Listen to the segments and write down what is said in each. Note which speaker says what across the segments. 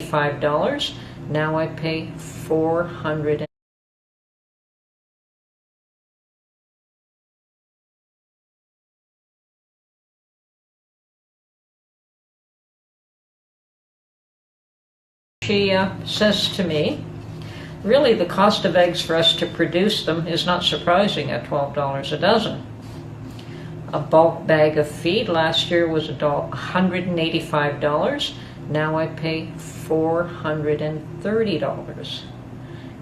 Speaker 1: $185. Now I pay $400. She says to me, really the cost of eggs for us to produce them is not surprising at $12 a dozen. A bulk bag of feed last year was $185. Now I pay $430.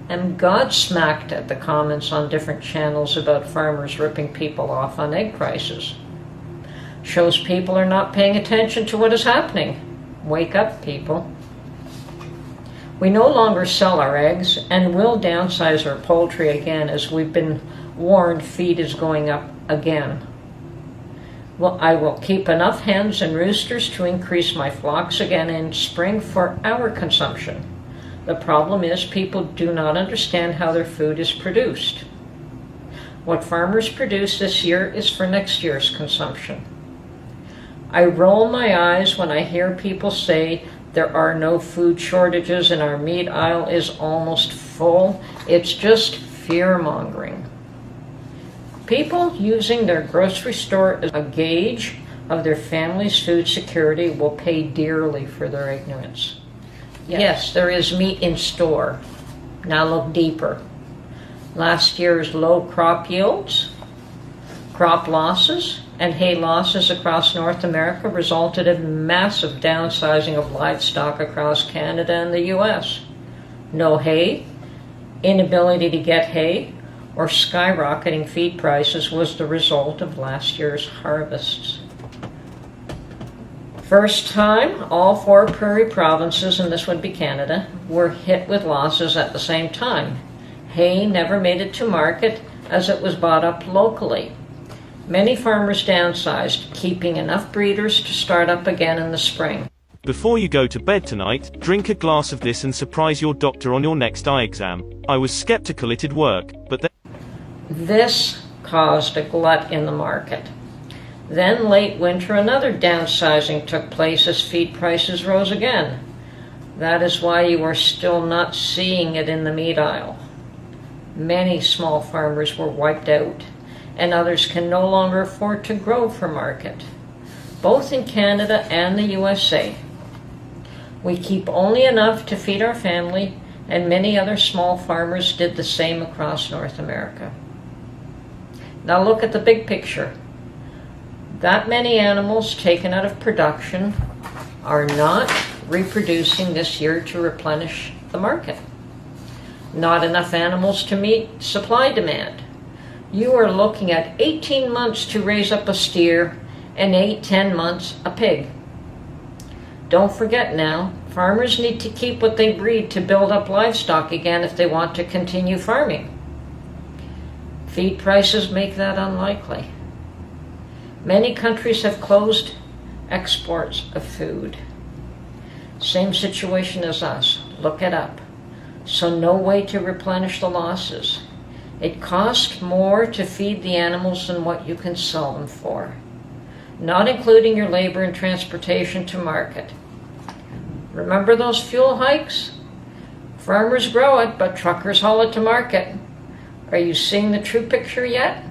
Speaker 1: I'm godsmacked at the comments on different channels about farmers ripping people off on egg prices. Shows people are not paying attention to what is happening. Wake up, people. We no longer sell our eggs and will downsize our poultry again, as we've been warned feed is going up again. Well, I will keep enough hens and roosters to increase my flocks again in spring for our consumption. The problem is people do not understand how their food is produced. What farmers produce this year is for next year's consumption. I roll my eyes when I hear people say there are no food shortages and our meat aisle is almost full. It's just fear-mongering. People using their grocery store as a gauge of their family's food security will pay dearly for their ignorance. Yes, there is meat in store. Now look deeper. Last year's low crop yields, crop losses, and hay losses across North America resulted in massive downsizing of livestock across Canada and the US. No hay, inability to get hay, or skyrocketing feed prices was the result of last year's harvests. First time, all 4 prairie provinces, and this would be Canada, were hit with losses at the same time. Hay never made it to market as it was bought up locally. Many farmers downsized, keeping enough breeders to start up again in the spring.
Speaker 2: Before you go to bed tonight, drink a glass of this and surprise your doctor on your next eye exam. I was skeptical it'd work, but then
Speaker 1: this caused a glut in the market. Then late winter, another downsizing took place as feed prices rose again. That is why you are still not seeing it in the meat aisle. Many small farmers were wiped out, and others can no longer afford to grow for market, both in Canada and the USA. We keep only enough to feed our family, and many other small farmers did the same across North America. Now look at the big picture. That many animals taken out of production are not reproducing this year to replenish the market. Not enough animals to meet supply demand. You are looking at 18 months to raise up a steer and 8-10 months a pig. Don't forget now, farmers need to keep what they breed to build up livestock again if they want to continue farming. Feed prices make that unlikely. Many countries have closed exports of food. Same situation as us. Look it up. So no way to replenish the losses. It costs more to feed the animals than what you can sell them for, not including your labor and transportation to market. Remember those fuel hikes? Farmers grow it, but truckers haul it to market. Are you seeing the true picture yet?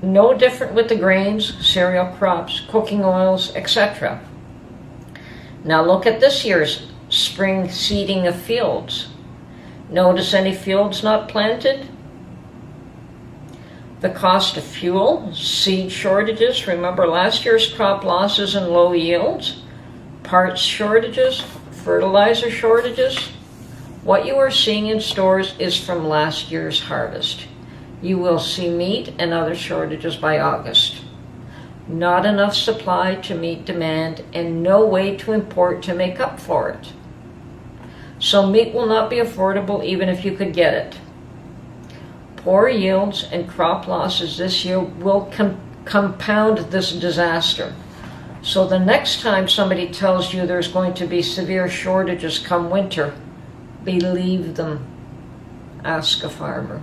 Speaker 1: No different with the grains, cereal crops, cooking oils, etc. Now look at this year's spring seeding of fields. Notice any fields not planted? The cost of fuel, seed shortages, remember last year's crop losses and low yields, parts shortages, fertilizer shortages. What you are seeing in stores is from last year's harvest. You will see meat and other shortages by August. Not enough supply to meet demand and no way to import to make up for it. So meat will not be affordable even if you could get it. Poor yields and crop losses this year will compound this disaster. So the next time somebody tells you there's going to be severe shortages come winter, believe them. Ask a farmer.